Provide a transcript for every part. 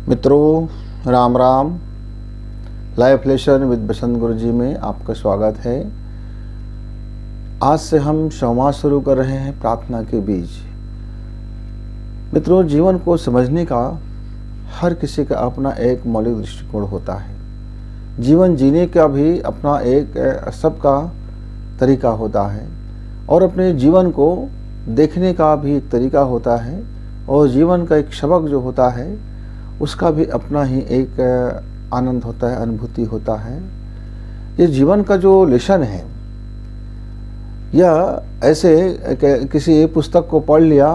मित्रों, Ram Ram. Life lesson with Basant Guru ji में आपका स्वागत है। आज से हम संवाद शुरू कर रहे हैं प्रार्थना के बीच। मित्रों, जीवन को समझने का हर किसी का अपना एक मौलिक दृष्टिकोण होता है। जीवन जीने का भी अपना एक सबका तरीका होता है और अपने जीवन को देखने का भी एक तरीका होता है और जीवन का एक सबक जो होता है उसका भी अपना ही एक आनंद होता है, अनुभूति होता है। ये जीवन का जो लेसन है यह ऐसे किसी पुस्तक को पढ़ लिया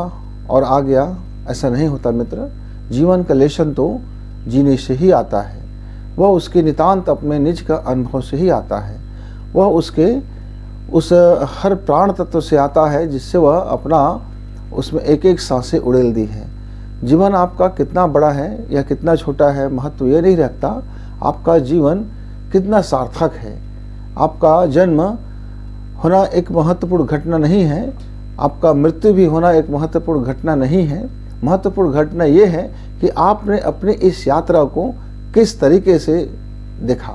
और आ गया, ऐसा नहीं होता मित्र। जीवन का लेसन तो जीने से ही आता है। वह उसके नितांत अपने निज का अनुभव से ही आता है। वह उसके उस हर प्राण तत्व से आता है जिससे वह अपना उसमें एक एक सांसें उड़ेल दी है। जीवन आपका कितना बड़ा है या कितना छोटा है महत्व ये नहीं रखता। आपका जीवन कितना सार्थक है। आपका जन्म होना एक महत्वपूर्ण घटना नहीं है, आपका मृत्यु भी होना एक महत्वपूर्ण घटना नहीं है। महत्वपूर्ण घटना ये है कि आपने अपने इस यात्रा को किस तरीके से देखा,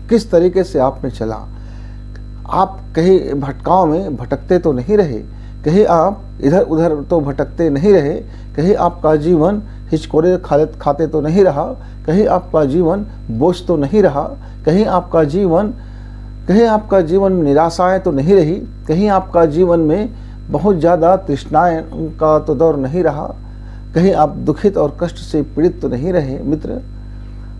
किस तरीके से आपने चला। आप कहीं भटकाव में भटकते तो नहीं रहे, कहीं आप इधर उधर तो भटकते नहीं रहे, कहीं आपका जीवन हिचकोरे खाते तो नहीं रहा, कहीं आपका जीवन बोझ तो नहीं रहा, कहीं आपका जीवन निराशाएं तो नहीं रही, कहीं आपका जीवन में बहुत ज़्यादा तृष्णाएं का तो दौर नहीं रहा, कहीं आप दुखित और कष्ट से पीड़ित तो नहीं रहे मित्र।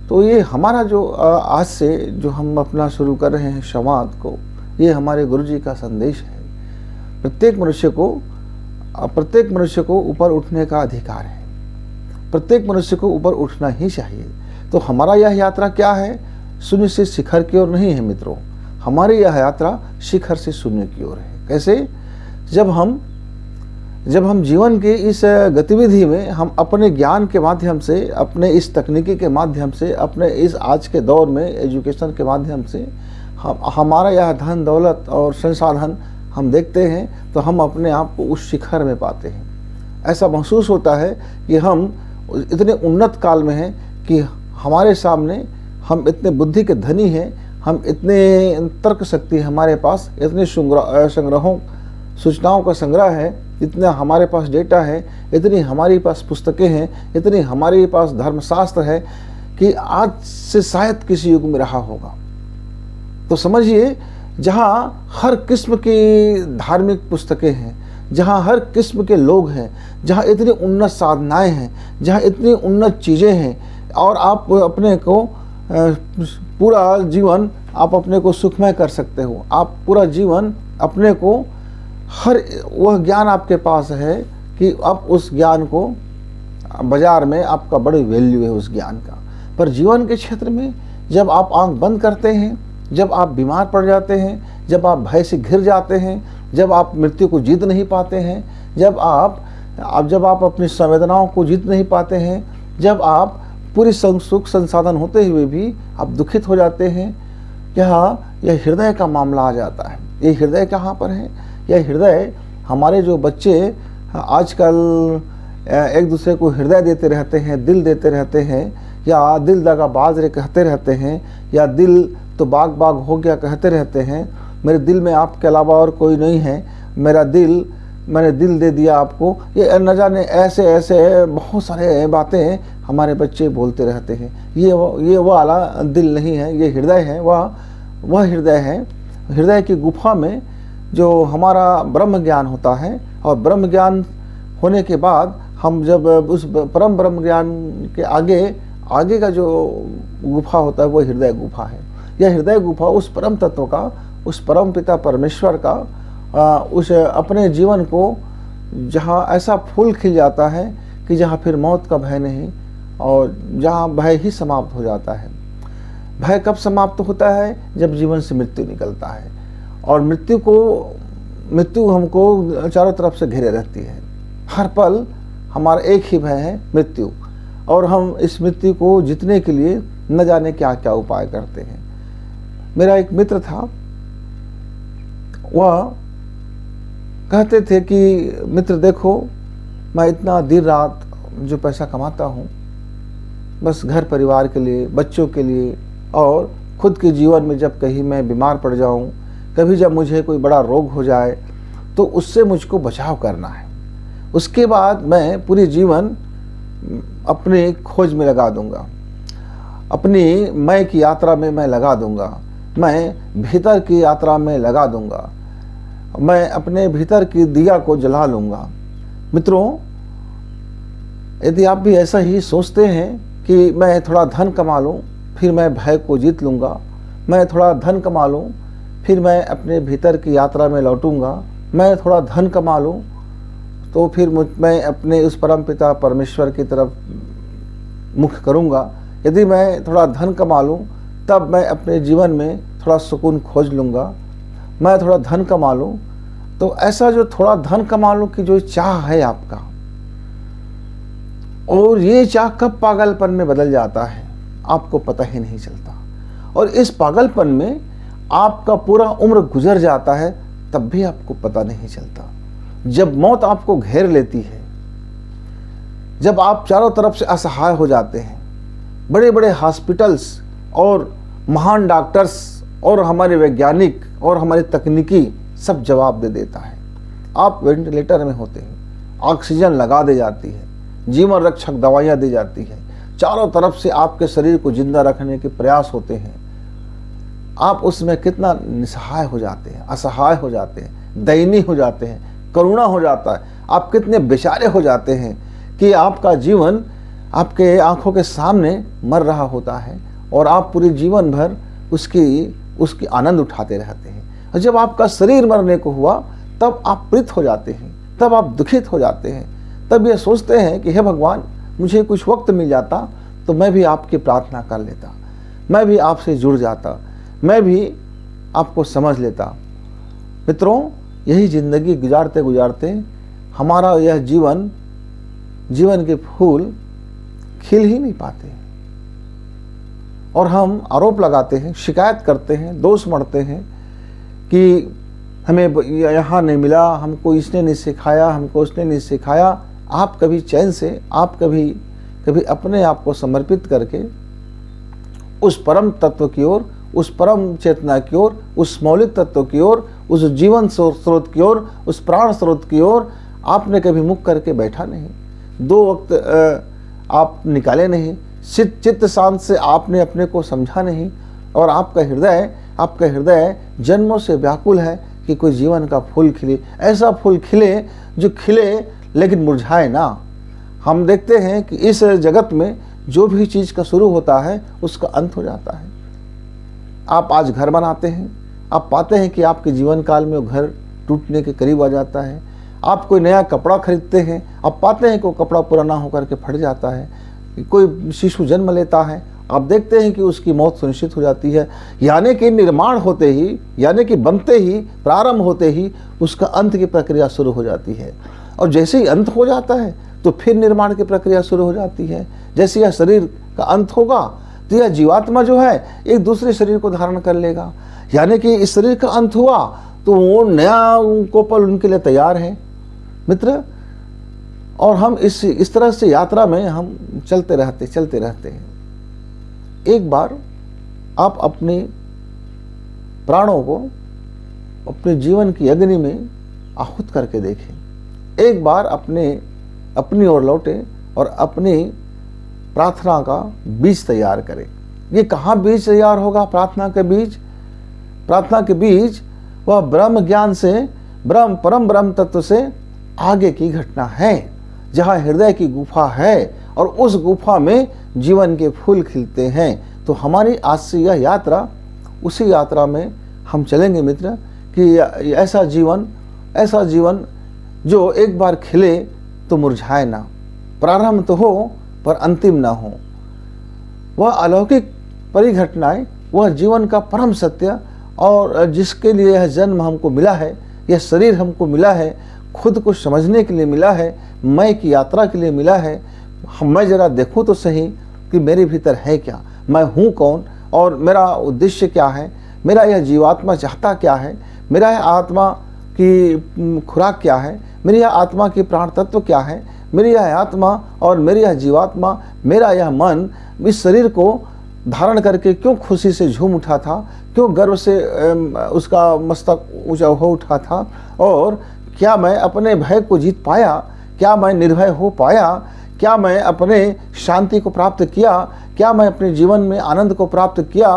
तो ये हमारा जो आज से जो हम अपना शुरू कर रहे हैं संवाद को, ये हमारे गुरु जी का संदेश है। प्रत्येक मनुष्य को ऊपर उठने का अधिकार है। प्रत्येक मनुष्य को ऊपर उठना ही चाहिए। तो हमारा यह यात्रा क्या है? शून्य से शिखर की ओर नहीं है मित्रों। हमारी यह यात्रा शिखर से शून्य की ओर है। कैसे? जब हम जीवन की इस गतिविधि में हम अपने ज्ञान के माध्यम से, अपने इस तकनीकी के माध्यम से, अपने इस आज के दौर में एजुकेशन के माध्यम से हमारा यह धन दौलत और संसाधन हम देखते हैं तो हम अपने आप को उस शिखर में पाते हैं। ऐसा महसूस होता है कि हम इतने उन्नत काल में हैं कि हमारे सामने हम इतने बुद्धि के धनी हैं, हम इतने तर्क शक्ति हमारे पास, इतने संग्रहों सूचनाओं का संग्रह है, इतना हमारे पास डेटा है, इतनी हमारे पास पुस्तकें हैं, इतनी हमारे पास धर्मशास्त्र है कि आज से शायद किसी युग में रहा होगा। तो समझिए, जहाँ हर किस्म की धार्मिक पुस्तकें हैं, जहाँ हर किस्म के लोग हैं, जहाँ इतनी उन्नत साधनाएं हैं, जहाँ इतनी उन्नत चीज़ें हैं और आप अपने को पूरा जीवन आप अपने को सुखमय कर सकते हो। आप पूरा जीवन अपने को हर वह ज्ञान आपके पास है कि आप उस ज्ञान को बाजार में आपका बड़ी वैल्यू है उस ज्ञान का। पर जीवन के क्षेत्र में जब आप आंख बंद करते हैं, जब आप बीमार पड़ जाते हैं, जब आप भय से घिर जाते हैं, जब आप मृत्यु को जीत नहीं पाते हैं, जब आप अपनी संवेदनाओं को जीत नहीं पाते हैं, जब आप पूरी सुख संसाधन होते हुए भी आप दुखित हो जाते हैं, यह हृदय का मामला आ जाता है। ये हृदय कहाँ पर है? यह हृदय हमारे जो बच्चे आजकल एक दूसरे को हृदय देते रहते हैं, दिल देते रहते हैं, या दिल दगा बाजरे कहते रहते हैं, या दिल तो बाग बाग हो गया कहते रहते हैं। मेरे दिल में आपके अलावा और कोई नहीं है, मैंने दिल दे दिया आपको। ये न जाने ऐसे ऐसे बहुत सारे बातें हमारे बच्चे बोलते रहते हैं। ये वो वाला दिल नहीं है, ये हृदय है। वह हृदय है। हृदय की गुफा में जो हमारा ब्रह्म ज्ञान होता है, और ब्रह्म ज्ञान होने के बाद हम जब उस परम ब्रह्म ज्ञान के आगे का जो गुफा होता है, वह हृदय गुफा है। यह हृदय गुफा उस परम तत्व का, उस परम पिता परमेश्वर का, उस अपने जीवन को जहाँ ऐसा फूल खिल जाता है कि जहाँ फिर मौत का भय नहीं, और जहाँ भय ही समाप्त हो जाता है। भय कब समाप्त होता है? जब जीवन से मृत्यु निकलता है। और मृत्यु हमको चारों तरफ से घेरे रहती है। हर पल हमारा एक ही भय है, मृत्यु। और हम इस मृत्यु को जीतने के लिए न जाने क्या क्या उपाय करते हैं। मेरा एक मित्र था, वह कहते थे कि मित्र देखो, मैं इतना दिन रात जो पैसा कमाता हूँ बस घर परिवार के लिए, बच्चों के लिए, और खुद के जीवन में जब कहीं मैं बीमार पड़ जाऊं, कभी जब मुझे कोई बड़ा रोग हो जाए, तो उससे मुझको बचाव करना है। उसके बाद मैं पूरी जीवन अपने खोज में लगा दूंगा, अपनी मैं की यात्रा में मैं लगा दूंगा, मैं भीतर की यात्रा में लगा दूंगा, मैं अपने भीतर की दिया को जला लूँगा। मित्रों, यदि आप भी ऐसा ही सोचते हैं कि मैं थोड़ा धन कमा लूँ फिर मैं भय को जीत लूँगा, मैं थोड़ा धन कमा लूँ फिर मैं अपने भीतर की यात्रा में लौटूंगा, मैं थोड़ा धन कमा लूँ तो फिर मैं अपने उस परम पिता परमेश्वर की तरफ मुख करूँगा, यदि मैं थोड़ा धन कमा लूँ तब मैं अपने जीवन में थोड़ा सुकून खोज लूँगा, मैं थोड़ा धन कमा लूँ। तो ऐसा जो थोड़ा धन कमा लूँ की जो चाह है आपका, और ये चाह कब पागलपन में बदल जाता है आपको पता ही नहीं चलता, और इस पागलपन में आपका पूरा उम्र गुजर जाता है तब भी आपको पता नहीं चलता। जब मौत आपको घेर लेती है, जब आप चारों तरफ से असहाय हो जाते हैं, बड़े बड़े हॉस्पिटल्स और महान डॉक्टर्स और हमारे वैज्ञानिक और हमारी तकनीकी सब जवाब दे देता है, आप वेंटिलेटर में होते हैं, ऑक्सीजन लगा दी जाती है, जीवन रक्षक दवाइयाँ दी जाती है, चारों तरफ से आपके शरीर को जिंदा रखने के प्रयास होते हैं, आप उसमें कितना निसहाय हो जाते हैं, असहाय हो जाते हैं, दयनीय हो जाते हैं, करुणा हो जाता है, आप कितने बेचारे हो जाते हैं कि आपका जीवन आपके आंखों के सामने मर रहा होता है और आप पूरे जीवन भर उसकी आनंद उठाते रहते हैं। और जब आपका शरीर मरने को हुआ तब आप प्रीत हो जाते हैं, तब आप दुखित हो जाते हैं, तब ये सोचते हैं कि हे भगवान, मुझे कुछ वक्त मिल जाता तो मैं भी आपकी प्रार्थना कर लेता, मैं भी आपसे जुड़ जाता, मैं भी आपको समझ लेता। मित्रों, यही जिंदगी गुजारते गुजारते हमारा यह जीवन के फूल खिल ही नहीं पाते और हम आरोप लगाते हैं, शिकायत करते हैं, दोष मढ़ते हैं कि हमें यहाँ नहीं मिला, हमको इसने नहीं सिखाया, हमको उसने नहीं सिखाया। आप कभी चैन से, आप कभी अपने आप को समर्पित करके उस परम तत्व की ओर, उस परम चेतना की ओर, उस मौलिक तत्व की ओर, उस जीवन स्रोत की ओर, उस प्राण स्रोत की ओर आपने कभी मुख करके बैठा नहीं, 2 वक्त आप निकाले नहीं, चित्त शांत से आपने अपने को समझा नहीं, और आपका हृदय जन्मों से व्याकुल है कि कोई जीवन का फूल खिले, ऐसा फूल खिले जो खिले लेकिन मुरझाए ना। हम देखते हैं कि इस जगत में जो भी चीज़ का शुरू होता है उसका अंत हो जाता है। आप आज घर बनाते हैं, आप पाते हैं कि आपके जीवन काल में वो घर टूटने के करीब आ जाता है। आप कोई नया कपड़ा खरीदते हैं, आप पाते हैं कि वो कपड़ा पुराना होकर के फट जाता है। कोई शिशु जन्म लेता है, आप देखते हैं कि उसकी मौत सुनिश्चित हो जाती है। यानी कि निर्माण होते ही, यानी कि बनते ही, प्रारंभ होते ही उसका अंत की प्रक्रिया शुरू हो जाती है, और जैसे ही अंत हो जाता है तो फिर निर्माण की प्रक्रिया शुरू हो जाती है। जैसे यह शरीर का अंत होगा तो यह जीवात्मा जो है एक दूसरे शरीर को धारण कर लेगा, यानी कि इस शरीर का अंत हुआ तो वो नया कोपल उनके लिए तैयार है मित्र। और हम इस तरह से यात्रा में हम चलते रहते हैं। एक बार आप अपने प्राणों को अपने जीवन की अग्नि में आहुत करके देखें। एक बार अपनी ओर लौटे और अपनी प्रार्थना का बीज तैयार करें। ये कहाँ बीज तैयार होगा? प्रार्थना के बीज वह ब्रह्म ज्ञान से, परम ब्रह्म तत्व से आगे की घटना है, जहाँ हृदय की गुफा है और उस गुफा में जीवन के फूल खिलते हैं। तो हमारी आज से यह यात्रा, उसी यात्रा में हम चलेंगे मित्र, कि ऐसा जीवन जो एक बार खिले तो मुरझाए ना, प्रारंभ तो हो पर अंतिम ना हो। वह अलौकिक परिघटनाएं, वह जीवन का परम सत्य, और जिसके लिए यह जन्म हमको मिला है, यह शरीर हमको मिला है, खुद को समझने के लिए मिला है, मैं की यात्रा के लिए मिला है। मैं जरा देखूं तो सही कि मेरे भीतर है क्या, मैं हूँ कौन और मेरा उद्देश्य क्या है, मेरा यह जीवात्मा चाहता क्या है, मेरा यह आत्मा की खुराक क्या है, मेरी यह आत्मा की प्राण तत्व क्या है, मेरी यह आत्मा और मेरी यह जीवात्मा, मेरा यह मन इस शरीर को धारण करके क्यों खुशी से झूम उठा था, क्यों गर्व से उसका मस्तक ऊंचा हो उठा था, और क्या मैं अपने भय को जीत पाया, क्या मैं निर्भय हो पाया, क्या मैं अपने शांति को प्राप्त किया, क्या मैं अपने जीवन में आनंद को प्राप्त किया,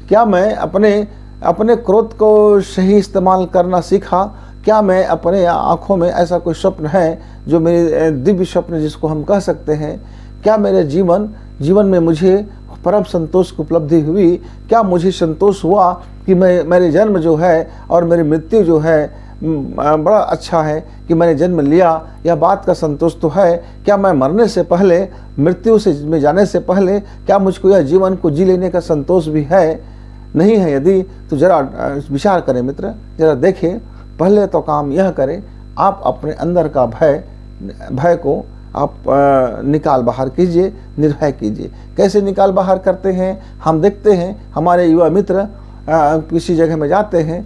क्या मैं अपने क्रोध को सही इस्तेमाल करना सीखा, क्या मैं अपने आँखों में ऐसा कोई स्वप्न है जो मेरे दिव्य स्वप्न जिसको हम कह सकते हैं, क्या मेरे जीवन में मुझे परम संतोष की उपलब्धि हुई, क्या मुझे संतोष हुआ कि मेरे जन्म जो है और मेरी मृत्यु जो है बड़ा अच्छा है कि मैंने जन्म लिया, यह बात का संतोष तो है। क्या मैं मरने से पहले, मृत्यु से में जाने से पहले, क्या मुझको यह जीवन को जी लेने का संतोष भी है? नहीं है यदि तो जरा विचार करें मित्र, जरा देखें। पहले तो काम यह करें, आप अपने अंदर का भय को आप निकाल बाहर कीजिए, निर्भय कीजिए। कैसे निकाल बाहर करते हैं? हम देखते हैं हमारे युवा मित्र किसी जगह में जाते हैं,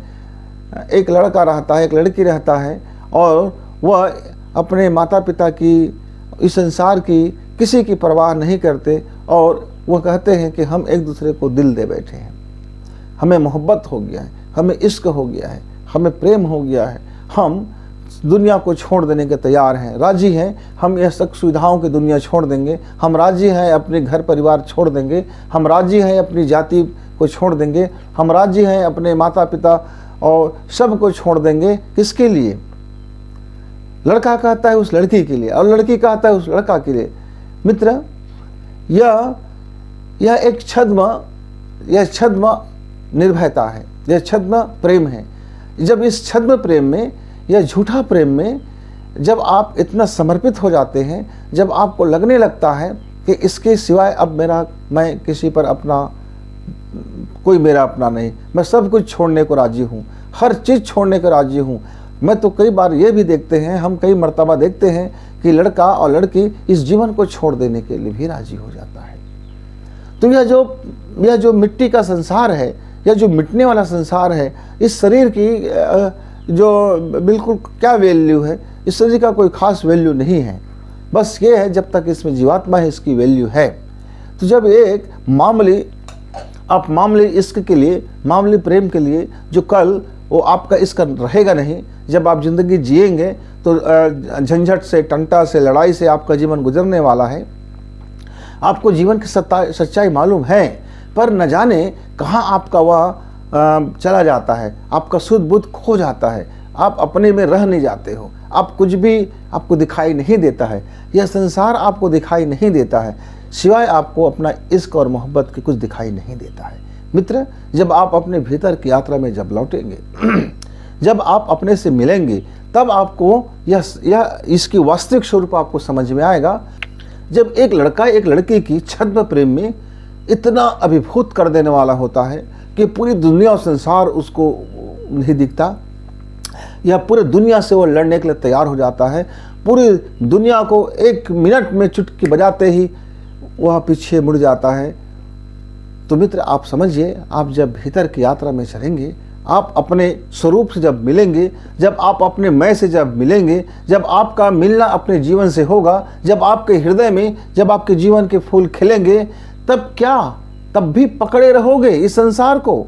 एक लड़का रहता है, एक लड़की रहता है, और वह अपने माता पिता की, इस संसार की किसी की परवाह नहीं करते, और वह कहते हैं कि हम एक दूसरे को दिल दे बैठे हैं, हमें मोहब्बत हो गया है, हमें इश्क हो गया है, हमें प्रेम हो गया है, हम दुनिया को छोड़ देने के तैयार हैं, राजी हैं, हम यह सब सुविधाओं की दुनिया छोड़ देंगे, हम राजी हैं अपने घर परिवार छोड़ देंगे, हम राजी हैं अपनी जाति को छोड़ देंगे, हम राजी हैं अपने माता पिता और सब को छोड़ देंगे। किसके लिए? लड़का कहता है उस लड़की के लिए, और लड़की कहता है उस लड़का के लिए। मित्र, यह एक छद्म निर्भयता है, यह छद्म प्रेम है। जब इस छद्म प्रेम में, यह झूठा प्रेम में, जब आप इतना समर्पित हो जाते हैं, जब आपको लगने लगता है कि इसके सिवाय अब मैं किसी पर अपना, कोई मेरा अपना नहीं, मैं सब कुछ छोड़ने को राजी हूँ, हर चीज़ छोड़ने को राजी हूँ। मैं तो कई बार ये भी देखते हैं, हम कई मर्तबा देखते हैं कि लड़का और लड़की इस जीवन को छोड़ देने के लिए भी राजी हो जाता है। तो यह जो मिट्टी का संसार है, यह जो मिटने वाला संसार है, इस शरीर की जो बिल्कुल क्या वैल्यू है, इस शरीर का कोई खास वैल्यू नहीं है। बस ये है जब तक इसमें जीवात्मा है इसकी वैल्यू है। तो जब एक मामूली इश्क के लिए, मामूली प्रेम के लिए, जो कल वो आपका इश्क रहेगा नहीं, जब आप जिंदगी जिएंगे तो झंझट से, टंटा से, लड़ाई से आपका जीवन गुजरने वाला है। आपको जीवन की सच्चाई मालूम है, पर न जाने कहाँ आपका वह चला जाता है, आपका शुद्ध बुद्ध खो जाता है, आप अपने में रह नहीं जाते हो, आप कुछ भी आपको दिखाई नहीं देता है, यह संसार आपको दिखाई नहीं देता है, सिवाय आपको अपना इश्क और मोहब्बत की कुछ दिखाई नहीं देता है। मित्र, जब आप अपने भीतर की यात्रा में जब लौटेंगे, जब आप अपने से मिलेंगे, तब आपको यह इसकी वास्तविक स्वरूप आपको समझ में आएगा। जब एक लड़का एक लड़की की छद्म प्रेम में इतना अभिभूत कर देने वाला होता है कि पूरी दुनिया और संसार उसको नहीं दिखता, या पूरे दुनिया से वो लड़ने के लिए तैयार हो जाता है, पूरी दुनिया को एक मिनट में चुटकी बजाते ही वह पीछे मुड़ जाता है। तो मित्र, आप समझिए, आप जब भीतर की यात्रा में चलेंगे, आप अपने स्वरूप से जब मिलेंगे, जब आप अपने मैं से जब मिलेंगे, जब आपका मिलना अपने जीवन से होगा, जब आपके हृदय में, जब आपके जीवन के फूल खिलेंगे, तब भी पकड़े रहोगे इस संसार को।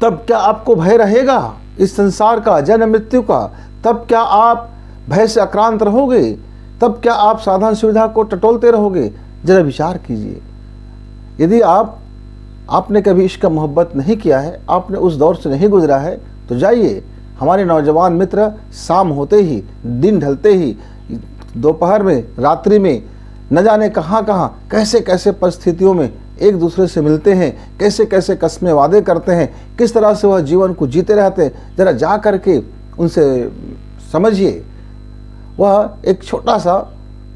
तब क्या आपको भय रहेगा इस संसार का, जन्म मृत्यु का? तब क्या आप भय से आक्रांत रहोगे? तब क्या आप साधन सुविधा को टटोलते रहोगे? जरा विचार कीजिए। यदि आपने कभी इश्क मोहब्बत नहीं किया है, आपने उस दौर से नहीं गुजरा है, तो जाइए। हमारे नौजवान मित्र शाम होते ही, दिन ढलते ही, दोपहर में, रात्रि में, न जाने कहाँ कहाँ, कैसे कैसे परिस्थितियों में एक दूसरे से मिलते हैं, कैसे कैसे कस्में वादे करते हैं, किस तरह से वह जीवन को जीते रहते हैं। जरा जा करके उनसे समझिए। वह एक छोटा सा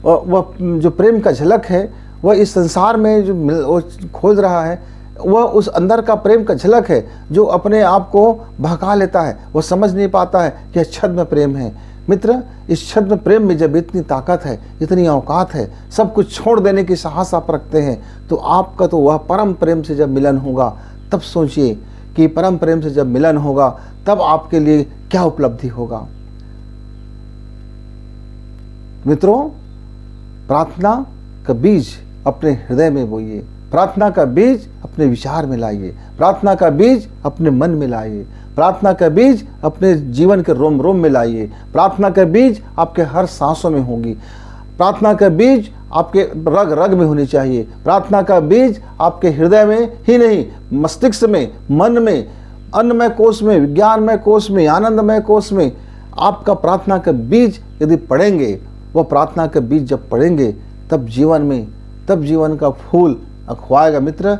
वह जो प्रेम का झलक है, वह इस संसार में जो वो खोज रहा है, वह उस अंदर का प्रेम का झलक है जो अपने आप को बहका लेता है। वह समझ नहीं पाता है कि यह छद्म प्रेम है। मित्र, इस छद्म प्रेम में जब इतनी ताकत है, इतनी औकात है, सब कुछ छोड़ देने की साहस आप रखते हैं, तो आपका तो वह परम प्रेम से जब मिलन होगा, तब सोचिए कि परम प्रेम से जब मिलन होगा, तब आपके लिए क्या उपलब्धि होगा। मित्रों, प्रार्थना का बीज अपने हृदय में बोइए, प्रार्थना का बीज अपने विचार में लाइए, प्रार्थना का बीज अपने मन में लाइए, प्रार्थना का बीज अपने जीवन के रोम रोम में लाइए, प्रार्थना का बीज आपके हर सांसों में होगी, प्रार्थना का बीज आपके रग रग में होनी चाहिए, प्रार्थना का बीज आपके हृदय में ही नहीं, मस्तिष्क में, मन में, अन्नमय कोश में, विज्ञानमय कोश में, आनंदमय कोश में आपका प्रार्थना का बीज यदि पड़ेंगे, वह प्रार्थना का बीज जब पड़ेंगे तब जीवन का फूल अखवाएगा। मित्र,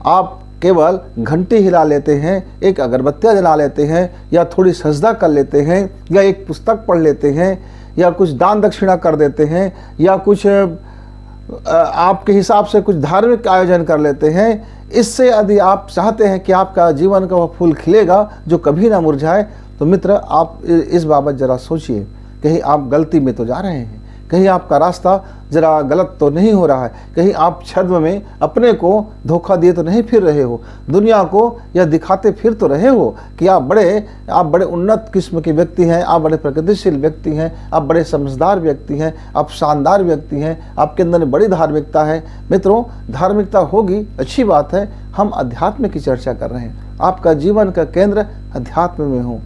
आप केवल घंटी हिला लेते हैं, एक अगरबत्तियाँ जला लेते हैं, या थोड़ी सजदा कर लेते हैं, या एक पुस्तक पढ़ लेते हैं, या कुछ दान दक्षिणा कर देते हैं, या कुछ आपके हिसाब से कुछ धार्मिक आयोजन कर लेते हैं, इससे यदि आप चाहते हैं कि आपका जीवन का वह फूल खिलेगा जो कभी ना मुरझाए, तो मित्र आप इस बाबत ज़रा सोचिए, कहीं आप गलती में तो जा रहे हैं, कहीं आपका रास्ता ज़रा गलत तो नहीं हो रहा है, कहीं आप छद्म में अपने को धोखा दिए तो नहीं फिर रहे हो, दुनिया को यह दिखाते फिर तो रहे हो कि आप बड़े उन्नत किस्म के व्यक्ति हैं, आप बड़े प्रगतिशील व्यक्ति हैं, आप बड़े समझदार व्यक्ति हैं, आप शानदार व्यक्ति हैं, आपके अंदर बड़ी धार्मिकता है। मित्रों, धार्मिकता होगी, अच्छी बात है, हम अध्यात्म की चर्चा कर रहे हैं, आपका जीवन का केंद्र अध्यात्म में हो।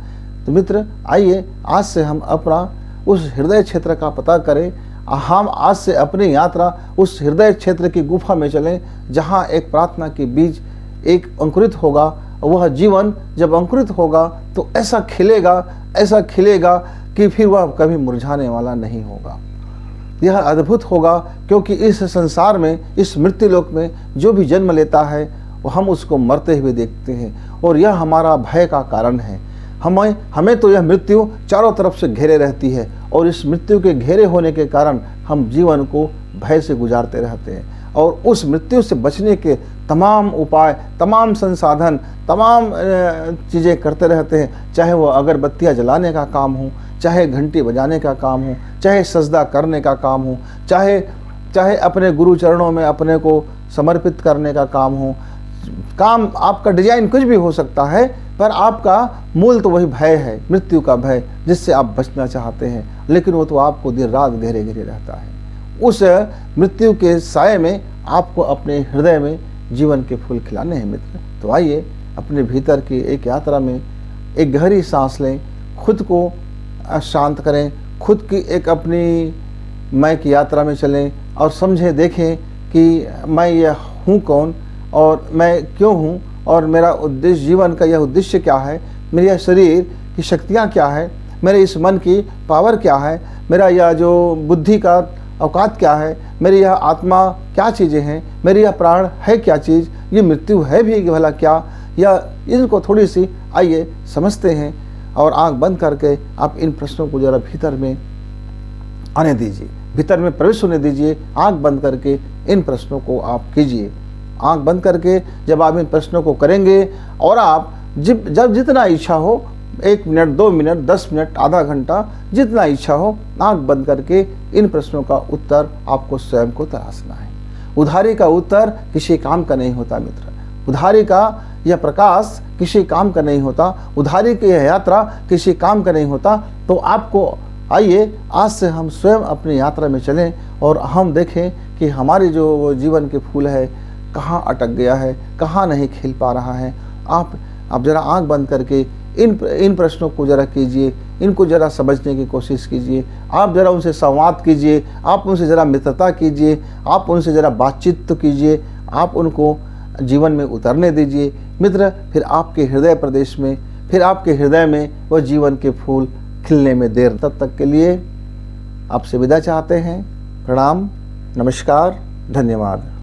तो मित्र, आइए आज से हम अपना उस हृदय क्षेत्र का पता करें, हम आज से अपनी यात्रा उस हृदय क्षेत्र की गुफा में चलें जहाँ एक प्रार्थना की बीज एक अंकुरित होगा। वह जीवन जब अंकुरित होगा तो ऐसा खिलेगा कि फिर वह कभी मुरझाने वाला नहीं होगा। यह अद्भुत होगा, क्योंकि इस संसार में, इस मृत्यु लोक में जो भी जन्म लेता है हम उसको मरते हुए देखते हैं, और यह हमारा भय का कारण है। हमें तो यह मृत्यु चारों तरफ से घेरे रहती है, और इस मृत्यु के घेरे होने के कारण हम जीवन को भय से गुजारते रहते हैं, और उस मृत्यु से बचने के तमाम उपाय, तमाम संसाधन, तमाम चीज़ें करते रहते हैं, चाहे वो अगरबत्तियाँ जलाने का काम हो, चाहे घंटी बजाने का काम हो, चाहे सजदा करने का काम हो, चाहे अपने गुरु चरणों में अपने को समर्पित करने का काम हो। काम आपका डिजाइन कुछ भी हो सकता है, पर आपका मूल तो वही भय है, मृत्यु का भय, जिससे आप बचना चाहते हैं, लेकिन वो तो आपको दिन रात घेरे रहता है। उस मृत्यु के साये में आपको अपने हृदय में जीवन के फूल खिलाने हैं। मित्र, तो आइए अपने भीतर की एक यात्रा में एक गहरी सांस लें, खुद को शांत करें, खुद की एक अपनी मैं की यात्रा में चलें और समझें, देखें कि मैं यह हूँ कौन, और मैं क्यों हूँ, और मेरा उद्देश्य, जीवन का यह उद्देश्य क्या है, मेरे यह शरीर की शक्तियाँ क्या है, मेरे इस मन की पावर क्या है, मेरा यह जो बुद्धि का औकात क्या है, मेरी यह आत्मा क्या चीज़ें हैं, मेरी यह प्राण है क्या चीज़, ये मृत्यु है भी भला क्या, या इनको थोड़ी सी आइए समझते हैं। और आंख बंद करके आप इन प्रश्नों को जरा भीतर में आने दीजिए, भीतर में प्रवेश होने दीजिए। आंख बंद करके इन प्रश्नों को आप कीजिए। आंख बंद करके जब आप इन प्रश्नों को करेंगे, और आप जब जितना इच्छा हो, 1 मिनट, 2 मिनट, 10 मिनट, आधा घंटा, जितना इच्छा हो, आंख बंद करके इन प्रश्नों का उत्तर आपको स्वयं को तलाशना है। उधारी का उत्तर किसी काम का नहीं होता मित्र, उधारी का यह प्रकाश किसी काम का नहीं होता, उधारी की यह यात्रा किसी काम का नहीं होता। तो आपको आइए आज से हम स्वयं अपनी यात्रा में चलें, और हम देखें कि हमारी जो जीवन के फूल है कहाँ अटक गया है, कहाँ नहीं खिल पा रहा है। आप जरा आंख बंद करके इन प्रश्नों को जरा कीजिए, इनको जरा समझने की कोशिश कीजिए। आप जरा उनसे संवाद कीजिए, आप उनसे जरा मित्रता कीजिए, आप उनसे जरा बातचीत तो कीजिए, आप उनको जीवन में उतरने दीजिए मित्र। फिर आपके हृदय प्रदेश में, फिर आपके हृदय में वह जीवन के फूल खिलने में देर। तब तक के लिए आपसे विदा चाहते हैं। प्रणाम, नमस्कार, धन्यवाद।